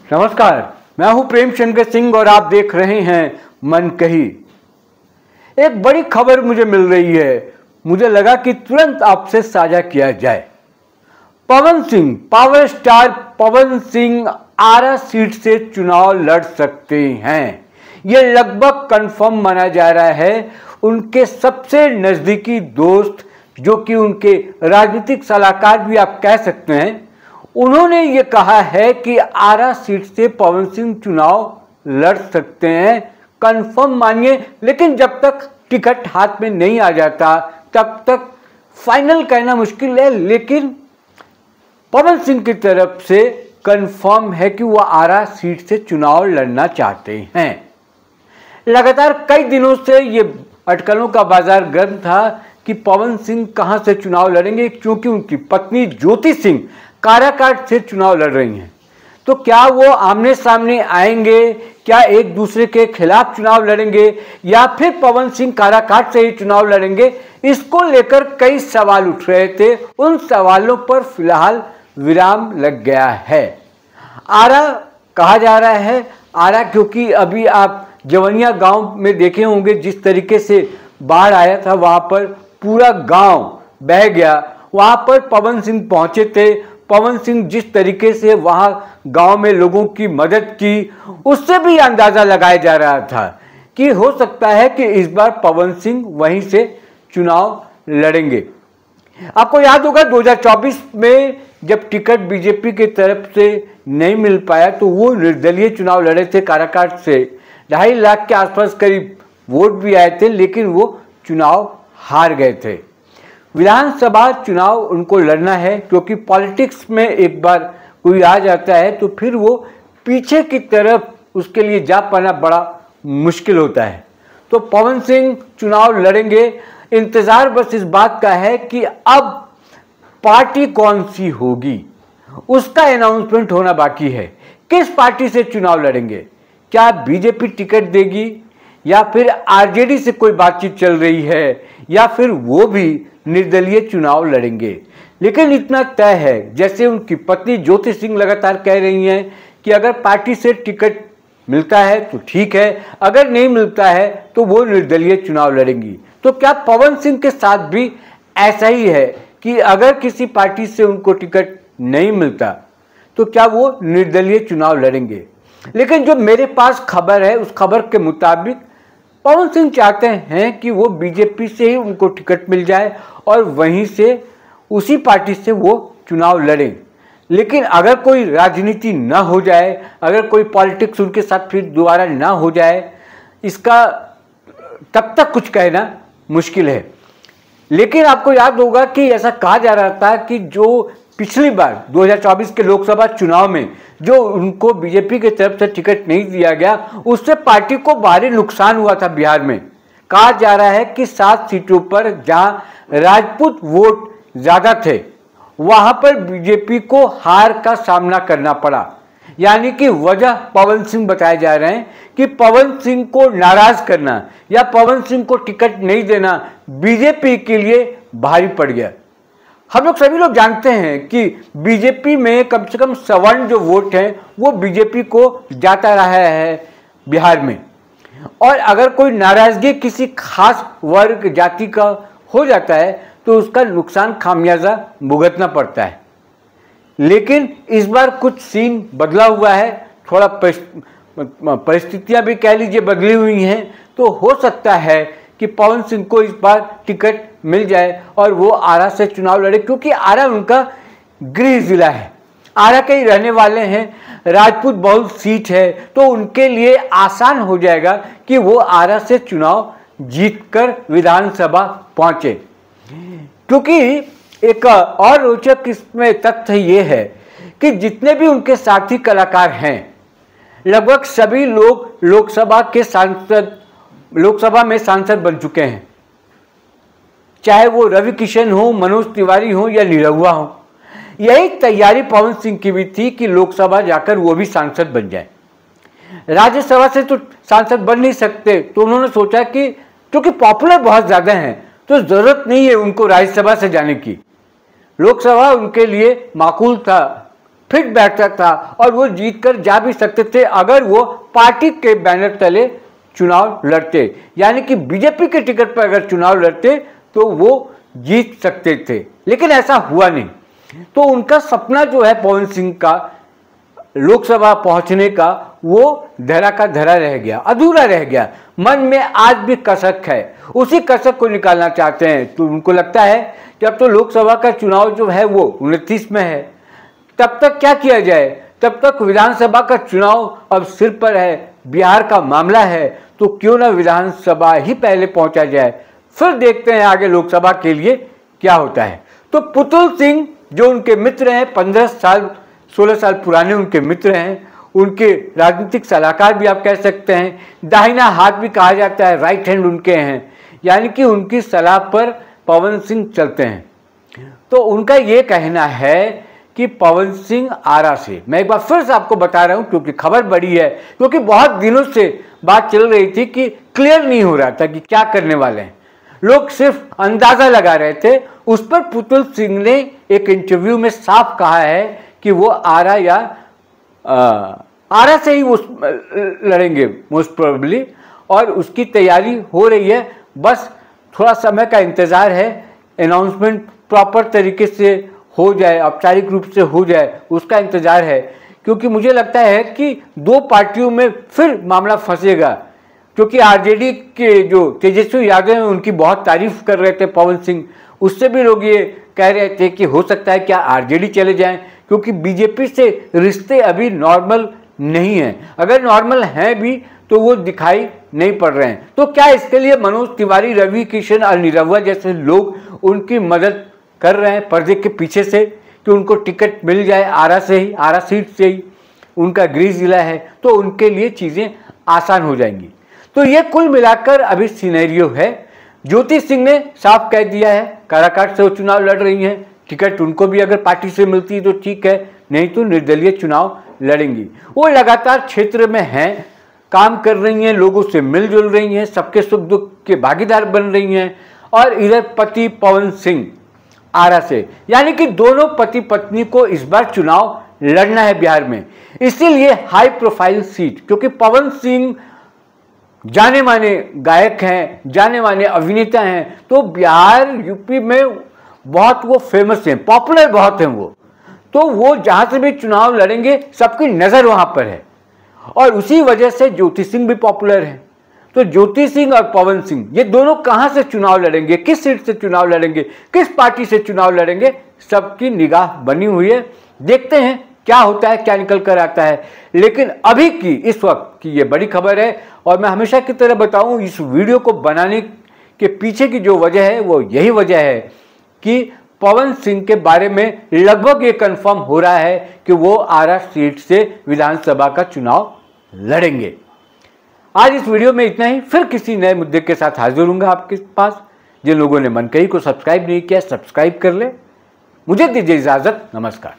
नमस्कार, मैं हूं प्रेम शंकर सिंह और आप देख रहे हैं मन कही। एक बड़ी खबर मुझे मिल रही है, मुझे लगा कि तुरंत आपसे साझा किया जाए। पवन सिंह, पावर स्टार पवन सिंह आरा सीट से चुनाव लड़ सकते हैं। यह लगभग कंफर्म माना जा रहा है। उनके सबसे नजदीकी दोस्त, जो कि उनके राजनीतिक सलाहकार भी आप कह सकते हैं, उन्होंने ये कहा है कि आरा सीट से पवन सिंह चुनाव लड़ सकते हैं। कंफर्म मानिए, लेकिन जब तक टिकट हाथ में नहीं आ जाता तब तक फाइनल कहना मुश्किल है। लेकिन पवन सिंह की तरफ से कंफर्म है कि वह आरा सीट से चुनाव लड़ना चाहते हैं। लगातार कई दिनों से ये अटकलों का बाजार गर्म था कि पवन सिंह कहां से चुनाव लड़ेंगे, क्योंकि उनकी पत्नी ज्योति सिंह काराकाट से चुनाव लड़ रही हैं। तो क्या वो आमने सामने आएंगे, क्या एक दूसरे के खिलाफ चुनाव लड़ेंगे, या फिर पवन सिंह काराकाट से ही चुनाव लड़ेंगे, इसको लेकर कई सवाल उठ रहे थे। उन सवालों पर फिलहाल विराम लग गया है। आरा कहा जा रहा है, आरा क्योंकि अभी आप जवनिया गांव में देखे होंगे जिस तरीके से बाढ़ आया था, वहां पर पूरा गांव बह गया। वहां पर पवन सिंह पहुंचे थे। पवन सिंह जिस तरीके से वहां गांव में लोगों की मदद की, उससे भी अंदाजा लगाया जा रहा था कि हो सकता है कि इस बार पवन सिंह वहीं से चुनाव लड़ेंगे। आपको याद होगा 2024 में जब टिकट बीजेपी की तरफ से नहीं मिल पाया तो वो निर्दलीय चुनाव लड़े थे काराकाट से। 2.5 लाख के आसपास करीब वोट भी आए थे, लेकिन वो चुनाव हार गए थे। विधानसभा चुनाव उनको लड़ना है, क्योंकि पॉलिटिक्स में एक बार कोई आ जाता है तो फिर वो पीछे की तरफ उसके लिए जा पाना बड़ा मुश्किल होता है। तो पवन सिंह चुनाव लड़ेंगे। इंतजार बस इस बात का है कि अब पार्टी कौन सी होगी, उसका अनाउंसमेंट होना बाकी है। किस पार्टी से चुनाव लड़ेंगे, क्या बीजेपी टिकट देगी, या फिर आरजेडी से कोई बातचीत चल रही है, या फिर वो भी निर्दलीय चुनाव लड़ेंगे। लेकिन इतना तय है, जैसे उनकी पत्नी ज्योति सिंह लगातार कह रही हैं कि अगर पार्टी से टिकट मिलता है तो ठीक है, अगर नहीं मिलता है तो वो निर्दलीय चुनाव लड़ेंगी। तो क्या पवन सिंह के साथ भी ऐसा ही है कि अगर किसी पार्टी से उनको टिकट नहीं मिलता तो क्या वो निर्दलीय चुनाव लड़ेंगे? लेकिन जो मेरे पास खबर है, उस खबर के मुताबिक पवन सिंह चाहते हैं कि वो बीजेपी से ही उनको टिकट मिल जाए और वहीं से उसी पार्टी से वो चुनाव लड़ें। लेकिन अगर कोई राजनीति ना हो जाए, अगर कोई पॉलिटिक्स उनके साथ फिर दोबारा ना हो जाए, इसका तब तक कुछ कहना मुश्किल है। लेकिन आपको याद होगा कि ऐसा कहा जा रहा था कि जो पिछली बार 2024 के लोकसभा चुनाव में जो उनको बीजेपी की तरफ से टिकट नहीं दिया गया, उससे पार्टी को भारी नुकसान हुआ था। बिहार में कहा जा रहा है कि 7 सीटों पर जहां राजपूत वोट ज्यादा थे, वहां पर बीजेपी को हार का सामना करना पड़ा। यानी कि वजह पवन सिंह बताए जा रहे हैं कि पवन सिंह को नाराज करना या पवन सिंह को टिकट नहीं देना बीजेपी के लिए भारी पड़ गया। हम लोग सभी लोग जानते हैं कि बीजेपी में कम से कम सवर्ण जो वोट हैं वो बीजेपी को जाता रहा है बिहार में। और अगर कोई नाराजगी किसी खास वर्ग जाति का हो जाता है तो उसका नुकसान खामियाजा भुगतना पड़ता है। लेकिन इस बार कुछ सीन बदला हुआ है, थोड़ा परिस्थितियां भी कह लीजिए बदली हुई हैं। तो हो सकता है कि पवन सिंह को इस बार टिकट मिल जाए और वो आरा से चुनाव लड़े, क्योंकि आरा उनका गृह जिला है, आरा के ही रहने वाले हैं, राजपूत बहुल सीट है, तो उनके लिए आसान हो जाएगा कि वो आरा से चुनाव जीतकर विधानसभा पहुंचे। क्योंकि एक और रोचक इसमें तथ्य ये है कि जितने भी उनके साथी कलाकार हैं, लगभग सभी लोग लोकसभा में सांसद बन चुके हैं। चाहे वो रवि किशन हो, मनोज तिवारी हो या निरहुआ हो। यही तैयारी पवन सिंह की भी थी कि लोकसभा जाकर वो भी सांसद बन जाए। राज्यसभा से तो सांसद बन नहीं सकते, तो उन्होंने सोचा कि क्योंकि पॉपुलर बहुत ज़्यादा हैं तो ज़रूरत नहीं है उनको राज्यसभा से जाने की। लोकसभा उनके लिए माकूल था फिट बैठता था और वो जीत कर जा भी सकते थे अगर वो पार्टी के बैनर तले चुनाव लड़ते, यानी कि बीजेपी के टिकट पर अगर चुनाव लड़ते तो वो जीत सकते थे, लेकिन ऐसा हुआ नहीं। तो उनका सपना जो है पवन सिंह का लोकसभा पहुंचने का, वो धरा का धरा रह गया, अधूरा रह गया। मन में आज भी कसक है, उसी कसक को निकालना चाहते हैं। तो उनको लगता है कि अब तो लोकसभा का चुनाव जो है वो 29 में है, तब तक क्या किया जाए, तब तक विधानसभा का चुनाव अब सिर पर है, बिहार का मामला है, तो क्यों ना विधानसभा ही पहले पहुंचा जाए, फिर देखते हैं आगे लोकसभा के लिए क्या होता है। तो पुतुल सिंह जो उनके मित्र हैं, 16 साल पुराने उनके मित्र हैं, उनके राजनीतिक सलाहकार भी आप कह सकते हैं, दाहिना हाथ भी कहा जाता है, राइट हैंड उनके हैं, यानी कि उनकी सलाह पर पवन सिंह चलते हैं। तो उनका ये कहना है कि पवन सिंह आरा से, मैं एक बार फिर से आपको बता रहा हूं क्योंकि खबर बड़ी है, क्योंकि बहुत दिनों से बात चल रही थी कि क्लियर नहीं हो रहा था कि क्या करने वाले हैं, लोग सिर्फ अंदाजा लगा रहे थे। उस पर पुतुल सिंह ने एक इंटरव्यू में साफ कहा है कि वो आरा या आरा से ही वो लड़ेंगे मोस्ट प्रोबेबली, और उसकी तैयारी हो रही है, बस थोड़ा समय का इंतजार है, अनाउंसमेंट प्रॉपर तरीके से हो जाए, औपचारिक रूप से हो जाए, उसका इंतजार है। क्योंकि मुझे लगता है कि दो पार्टियों में फिर मामला फंसेगा, क्योंकि आरजेडी के जो तेजस्वी यादव हैं उनकी बहुत तारीफ कर रहे थे पवन सिंह, उससे भी लोग ये कह रहे थे कि हो सकता है क्या आरजेडी चले जाएं, क्योंकि बीजेपी से रिश्ते अभी नॉर्मल नहीं हैं, अगर नॉर्मल हैं भी तो वो दिखाई नहीं पड़ रहे हैं। तो क्या इसके लिए मनोज तिवारी, रवि किशन और निरहुआ जैसे लोग उनकी मदद कर रहे हैं पर्दे के पीछे से कि उनको टिकट मिल जाए आरा से ही, आरा सीट से ही, उनका गृह जिला है, तो उनके लिए चीज़ें आसान हो जाएंगी। तो ये कुल मिलाकर अभी सिनेरियो है। ज्योति सिंह ने साफ कह दिया है काराकाट से वो चुनाव लड़ रही हैं, टिकट उनको भी अगर पार्टी से मिलती है तो ठीक है, नहीं तो निर्दलीय चुनाव लड़ेंगी। वो लगातार क्षेत्र में हैं, काम कर रही हैं, लोगों से मिलजुल रही हैं, सबके सुख दुख के भागीदार बन रही हैं। और इधर पति पवन सिंह आरा से, यानी कि दोनों पति पत्नी को इस बार चुनाव लड़ना है बिहार में, इसीलिए हाई प्रोफाइल सीट, क्योंकि पवन सिंह जाने माने गायक हैं, जाने माने अभिनेता हैं, तो बिहार यूपी में बहुत वो फेमस हैं, पॉपुलर बहुत हैं वो, तो वो जहां से भी चुनाव लड़ेंगे सबकी नज़र वहां पर है। और उसी वजह से ज्योति सिंह भी पॉपुलर हैं। तो ज्योति सिंह और पवन सिंह ये दोनों कहां से चुनाव लड़ेंगे, किस सीट से चुनाव लड़ेंगे, किस पार्टी से चुनाव लड़ेंगे, सबकी निगाह बनी हुई है। देखते हैं क्या होता है, क्या निकल कर आता है। लेकिन अभी की इस वक्त की ये बड़ी खबर है, और मैं हमेशा की तरह बताऊं, इस वीडियो को बनाने के पीछे की जो वजह है वो यही वजह है कि पवन सिंह के बारे में लगभग ये कंफर्म हो रहा है कि वो आरा सीट से विधानसभा का चुनाव लड़ेंगे। आज इस वीडियो में इतना ही, फिर किसी नए मुद्दे के साथ हाजिर होऊंगा आपके पास। जिन लोगों ने मनकही को सब्सक्राइब नहीं किया, सब्सक्राइब कर ले। मुझे दीजिए इजाजत, नमस्कार।